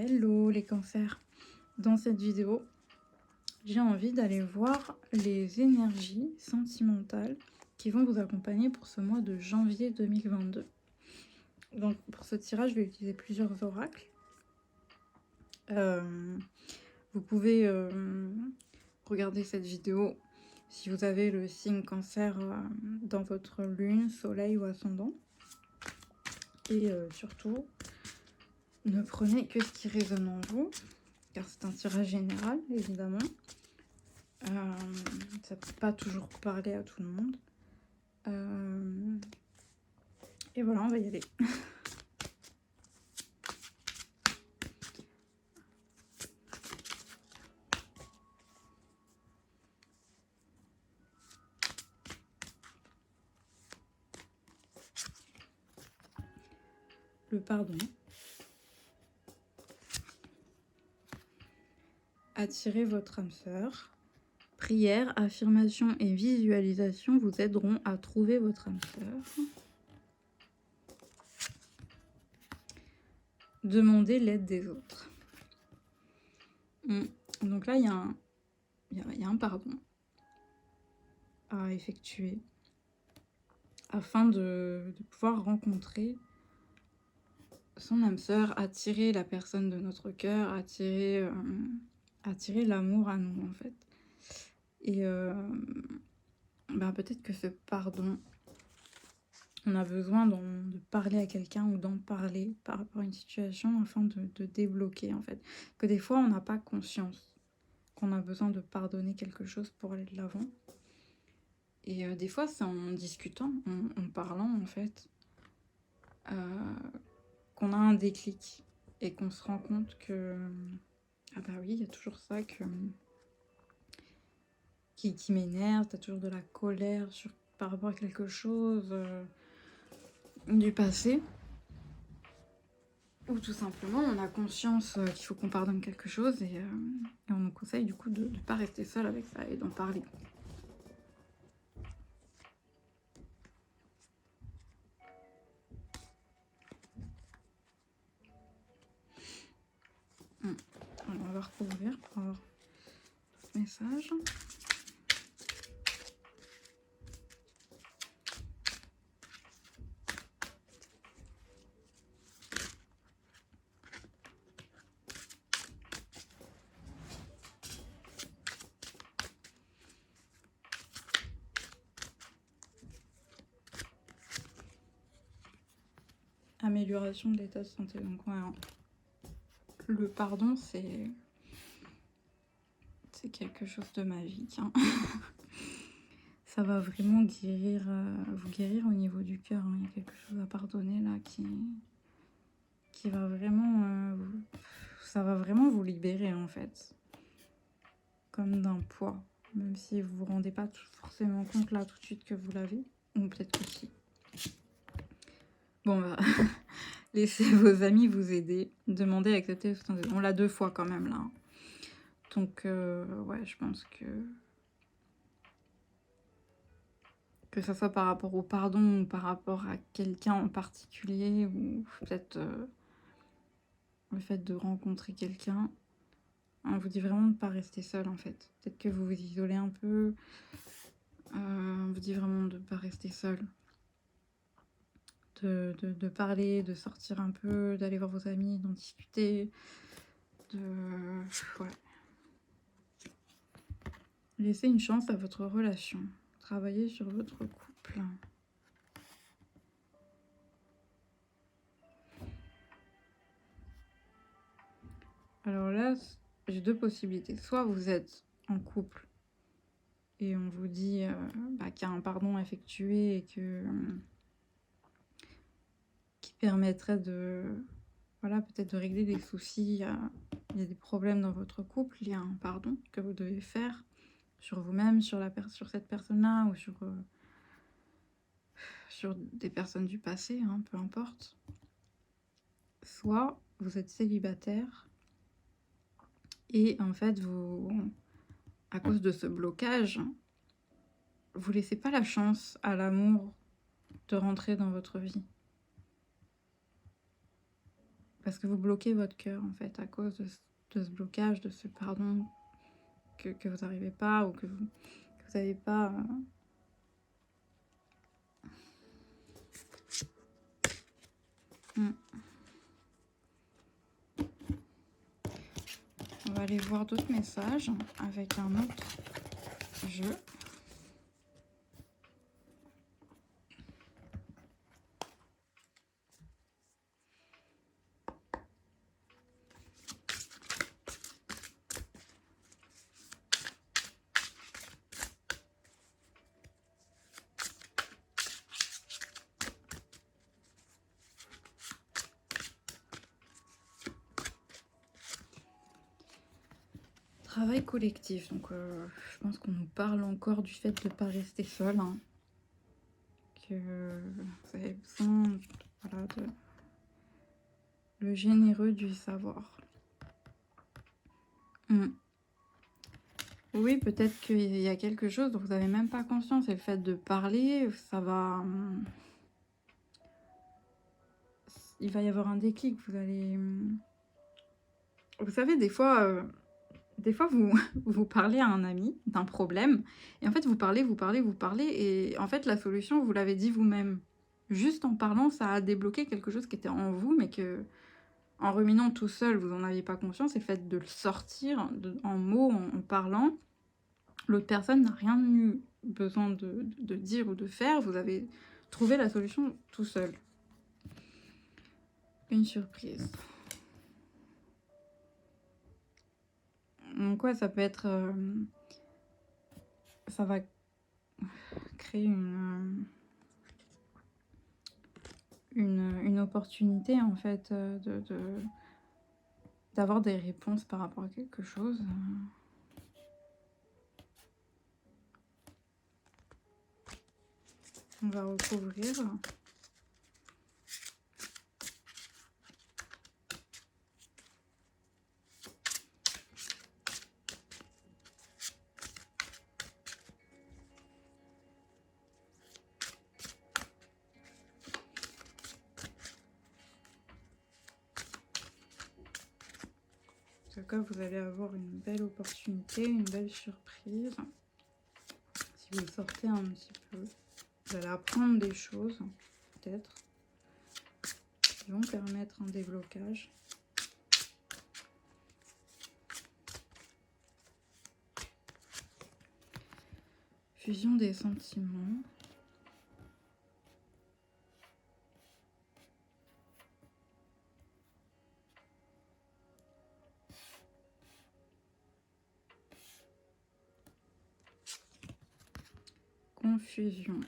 Hello les cancers. Dans cette vidéo, j'ai envie d'aller voir les énergies sentimentales qui vont vous accompagner pour ce mois de janvier 2022. Donc pour ce tirage, je vais utiliser plusieurs oracles. Vous pouvez regarder cette vidéo si vous avez le signe cancer dans votre lune, soleil ou ascendant. Et surtout, ne prenez que ce qui résonne en vous, car c'est un tirage général, évidemment. Ça peut pas toujours parler à tout le monde. Et voilà, on va y aller. Le pardon. Attirez votre âme sœur. Prière, affirmation et visualisation vous aideront à trouver votre âme sœur. Demandez l'aide des autres. Donc là, il y a un pardon à effectuer afin de pouvoir rencontrer son âme sœur, attirer la personne de notre cœur, attirer l'amour à nous en fait. Et peut-être que ce pardon, on a besoin de parler à quelqu'un ou d'en parler par rapport à une situation afin de débloquer en fait. Que des fois on n'a pas conscience qu'on a besoin de pardonner quelque chose pour aller de l'avant. Et des fois c'est en discutant, en parlant en fait, qu'on a un déclic et qu'on se rend compte que ah bah oui, il y a toujours ça qui m'énerve, t'as toujours de la colère par rapport à quelque chose du passé. Ou tout simplement, on a conscience qu'il faut qu'on pardonne quelque chose et on nous conseille du coup de ne pas rester seul avec ça et d'en parler. Alors, on va recouvrir pour avoir ce message. Amélioration de l'état de santé. Donc ouais, le pardon, c'est quelque chose de magique. Hein. Ça va vraiment guérir, vous guérir au niveau du cœur. Hein. Il y a quelque chose à pardonner là qui va vraiment... ça va vraiment vous libérer en fait. Comme d'un poids. Même si vous vous rendez pas forcément compte là tout de suite que vous l'avez. Ou peut-être que si. Bon, laissez vos amis vous aider. Demandez à accepter. On l'a 2 fois quand même là. Donc, ouais, je pense que ça soit par rapport au pardon ou par rapport à quelqu'un en particulier, ou peut-être le fait de rencontrer quelqu'un, on vous dit vraiment de ne pas rester seul en fait. Peut-être que vous vous isolez un peu, on vous dit vraiment de ne pas rester seul. De parler, de sortir un peu, d'aller voir vos amis, d'en discuter, ouais. Laissez une chance à votre relation. Travaillez sur votre couple. Alors là, j'ai 2 possibilités. Soit vous êtes en couple et on vous dit qu'il y a un pardon à effectuer et qui permettrait voilà, peut-être de régler des soucis. Il y a des problèmes dans votre couple, il y a un pardon que vous devez faire sur vous-même, sur cette personne-là ou sur des personnes du passé, hein, peu importe. Soit vous êtes célibataire et en fait, à cause de ce blocage, vous laissez pas la chance à l'amour de rentrer dans votre vie. Parce que vous bloquez votre cœur, en fait, à cause de ce blocage, de ce pardon que vous n'arrivez pas ou que vous n'avez pas... On va aller voir d'autres messages avec un autre jeu. Travail collectif, donc je pense qu'on nous parle encore du fait de ne pas rester seul, hein. Que vous avez besoin, voilà, de le généreux du savoir. Oui, peut-être qu'il y a quelque chose dont vous n'avez même pas conscience, et le fait de parler, ça va... il va y avoir un déclic, vous allez... Vous savez, des fois vous, vous parlez à un ami d'un problème, et en fait vous parlez, et en fait la solution, vous l'avez dit vous-même. Juste en parlant, ça a débloqué quelque chose qui était en vous, mais que en ruminant tout seul, vous n'en aviez pas conscience, et le fait de le sortir en mots, en parlant, l'autre personne n'a rien eu besoin de dire ou de faire, vous avez trouvé la solution tout seul. Une surprise. Donc ouais, ça peut être... ça va créer une opportunité, en fait, d'avoir des réponses par rapport à quelque chose. On va recouvrir. En tout cas, vous allez avoir une belle opportunité, une belle surprise. Si vous sortez un petit peu, vous allez apprendre des choses, peut-être, qui vont permettre un déblocage. Fusion des sentiments. Confusion.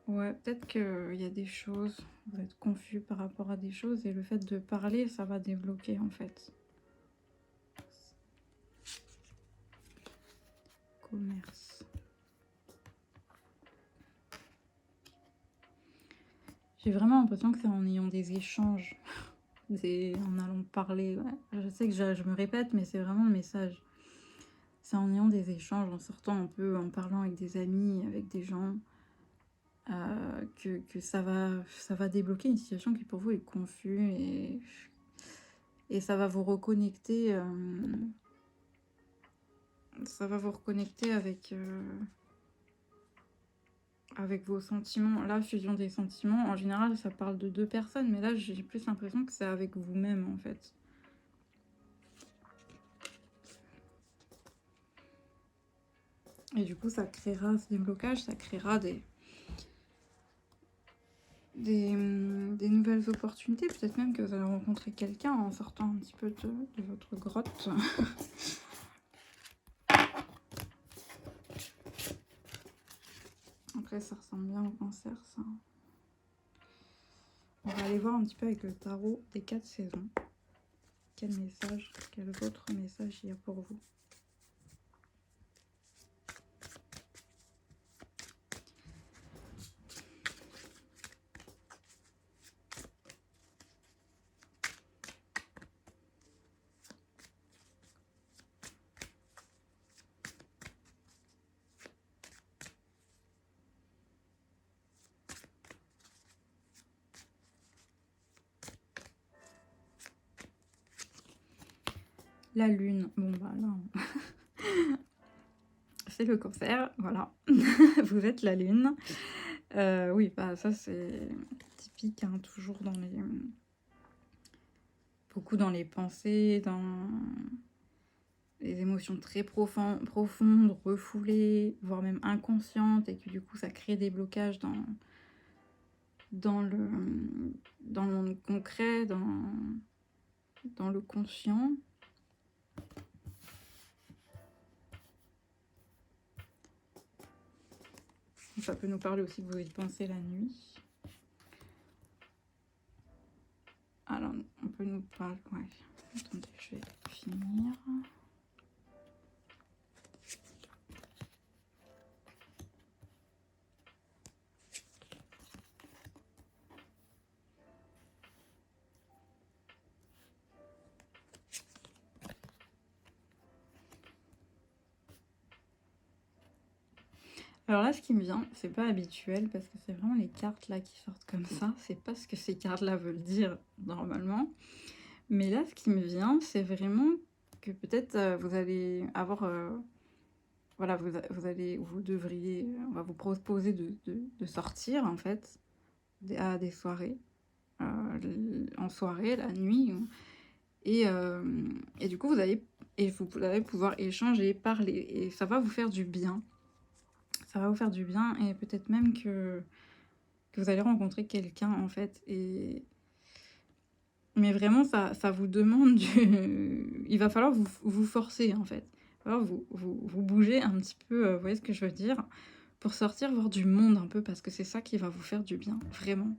Ouais, peut-être qu'il y a des choses, vous êtes confus par rapport à des choses, et le fait de parler, ça va débloquer, en fait. Commerce. J'ai vraiment l'impression que c'est en ayant des échanges, en allant parler. Ouais. Je sais que je me répète, mais c'est vraiment le message. C'est en ayant des échanges, en sortant un peu, en parlant avec des amis, avec des gens, que ça va débloquer une situation qui pour vous est confuse, et ça va vous reconnecter. Ça va vous reconnecter avec vos sentiments. Là, fusion des sentiments, en général, ça parle de deux personnes, mais là, j'ai plus l'impression que c'est avec vous-même, en fait. Et du coup, ça créera ce déblocage, ça créera des nouvelles opportunités. Peut-être même que vous allez rencontrer quelqu'un en sortant un petit peu de votre grotte. Après, ça ressemble bien au cancer, ça. On va aller voir un petit peu avec le tarot des 4 saisons. Quel message, quel autre message il y a pour vous? La lune, bon bah là, c'est le cancer, voilà. Vous êtes la lune. Oui, bah ça c'est typique, hein, toujours dans les... Beaucoup dans les pensées, dans les émotions très profondes, refoulées, voire même inconscientes, et que du coup ça crée des blocages dans le monde concret, dans le conscient. Ça peut nous parler aussi de vos pensées la nuit. Alors, on peut nous parler... Ouais, attendez, je vais finir. Alors là, ce qui me vient, c'est pas habituel parce que c'est vraiment les cartes là qui sortent comme ça. C'est pas ce que ces cartes-là veulent dire normalement. Mais là, ce qui me vient, c'est vraiment que peut-être vous allez avoir... voilà, vous devriez... On va vous proposer de sortir en fait à des soirées. En soirée, la nuit. Et du coup, vous allez pouvoir échanger, parler. Et ça va vous faire du bien. Ça va vous faire du bien et peut-être même que vous allez rencontrer quelqu'un en fait. Mais vraiment, ça vous demande du... Il va falloir vous forcer en fait. Il va falloir vous bouger un petit peu, vous voyez ce que je veux dire? Pour sortir, voir du monde un peu, parce que c'est ça qui va vous faire du bien, vraiment.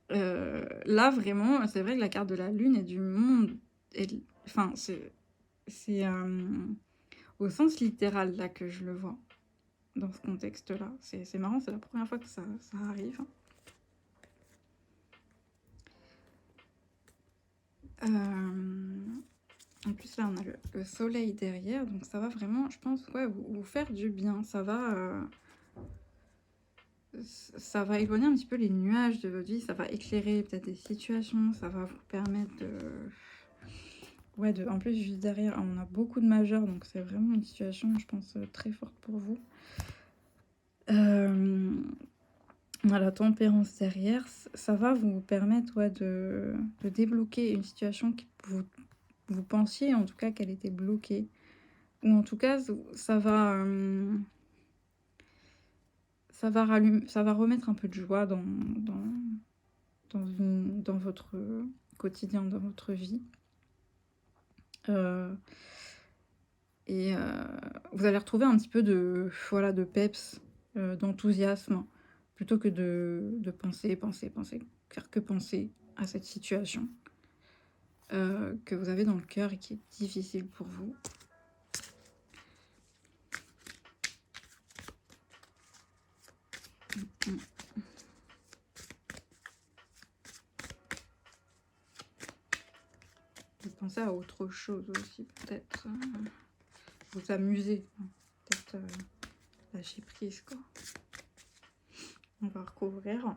Là, vraiment, c'est vrai que la carte de la lune et du monde... Enfin, c'est au sens littéral là que je le vois. Dans ce contexte-là. C'est marrant, c'est la première fois que ça arrive. En plus, là, on a le soleil derrière, donc ça va vraiment, je pense, ouais, vous faire du bien. Ça va éloigner un petit peu les nuages de votre vie, ça va éclairer peut-être des situations, ça va vous permettre de... Ouais, en plus, juste derrière, on a beaucoup de majeurs, donc c'est vraiment une situation, je pense, très forte pour vous. On a la tempérance derrière, ça va vous permettre, ouais, de débloquer une situation que vous pensiez en tout cas qu'elle était bloquée. Ou en tout cas, ça va remettre un peu de joie dans votre quotidien, dans votre vie. Vous allez retrouver un petit peu de peps, d'enthousiasme, plutôt que de penser, faire que penser à cette situation que vous avez dans le cœur et qui est difficile pour vous. Vous pensez à autre chose aussi, peut-être. Vous amuser. Peut-être lâcher prise, quoi. On va recouvrir.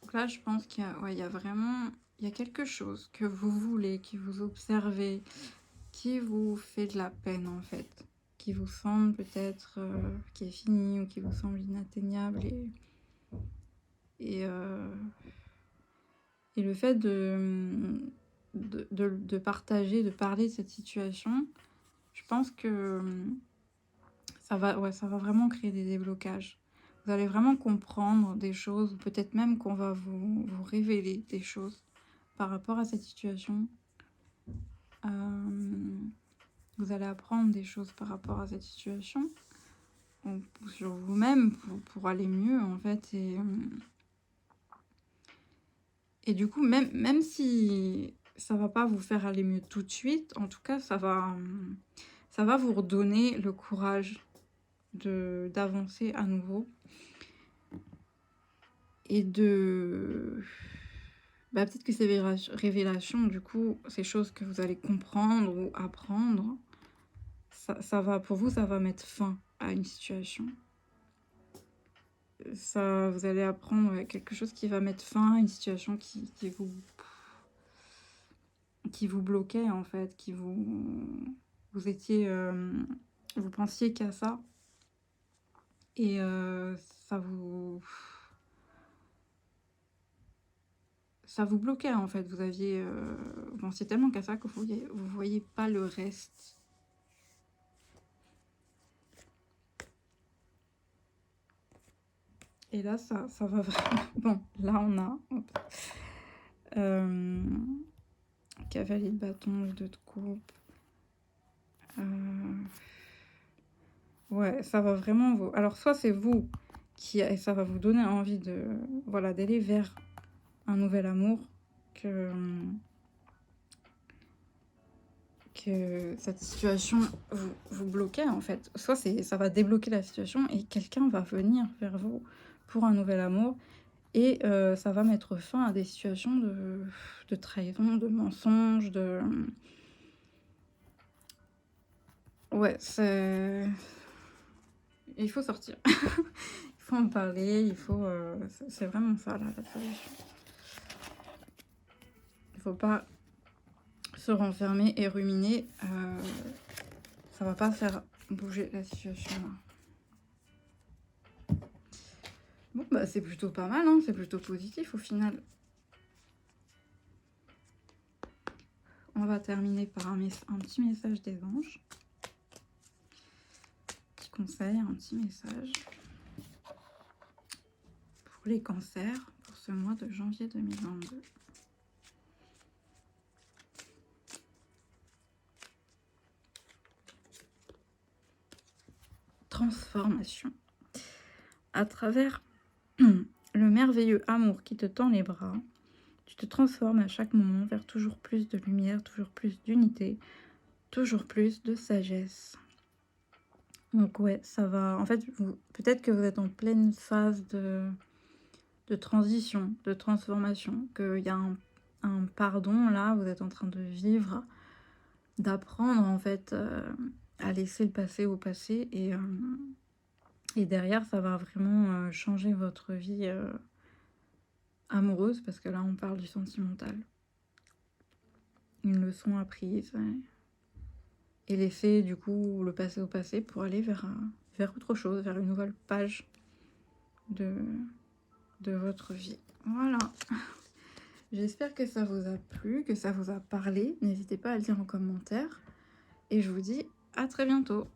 Donc là, je pense qu'il y a, ouais, il y a vraiment... Il y a quelque chose que vous voulez, qui vous observez, qui vous fait de la peine, en fait. Qui vous semble peut-être... qui est fini ou qui vous semble inatteignable. Et le fait de partager, de parler de cette situation, je pense que ça va vraiment créer des déblocages. Vous allez vraiment comprendre des choses, peut-être même qu'on va vous révéler des choses par rapport à cette situation. Vous allez apprendre des choses par rapport à cette situation, ou sur vous-même, pour aller mieux, en fait. Et du coup, même si ça va pas vous faire aller mieux tout de suite, en tout cas, ça va vous redonner le courage d'avancer à nouveau et peut-être que ces révélations, du coup, ces choses que vous allez comprendre ou apprendre, ça va, pour vous, ça va mettre fin à une situation. Vous allez apprendre quelque chose qui va mettre fin à une situation qui vous bloquait, en fait, vous étiez, vous pensiez qu'à ça, et ça vous bloquait, en fait. Vous pensiez tellement qu'à ça que vous voyez pas le reste. Et là, ça va vraiment... Bon, là, on a... cavalier de bâton, le 2 de coupe. Ouais, ça va vraiment vous... Alors, soit c'est vous ça va vous donner envie d'aller vers un nouvel amour, que cette situation vous bloquait, en fait. Soit ça va débloquer la situation et quelqu'un va venir vers vous pour un nouvel amour, et ça va mettre fin à des situations de trahison, de mensonge, Ouais, il faut sortir. Il faut en parler, c'est vraiment ça, là, la solution. Il faut pas se renfermer et ruminer. Ça va pas faire bouger la situation, là. Bon, bah c'est plutôt pas mal, hein, c'est plutôt positif au final. On va terminer par un petit message des anges. Petit conseil, un petit message pour les cancers pour ce mois de janvier 2022. Transformation. À travers le merveilleux amour qui te tend les bras, tu te transformes à chaque moment vers toujours plus de lumière, toujours plus d'unité, toujours plus de sagesse. Donc ouais, ça va... En fait, peut-être que vous êtes en pleine phase de transition, de transformation, qu'il y a un pardon, là, vous êtes en train de vivre, d'apprendre, en fait, à laisser le passé au passé, et derrière, ça va vraiment changer votre vie amoureuse, parce que là, on parle du sentimental. Une leçon apprise, ouais. Et laisser, du coup, le passé au passé pour aller vers autre chose, vers une nouvelle page de votre vie. Voilà. J'espère que ça vous a plu, que ça vous a parlé. N'hésitez pas à le dire en commentaire. Et je vous dis à très bientôt.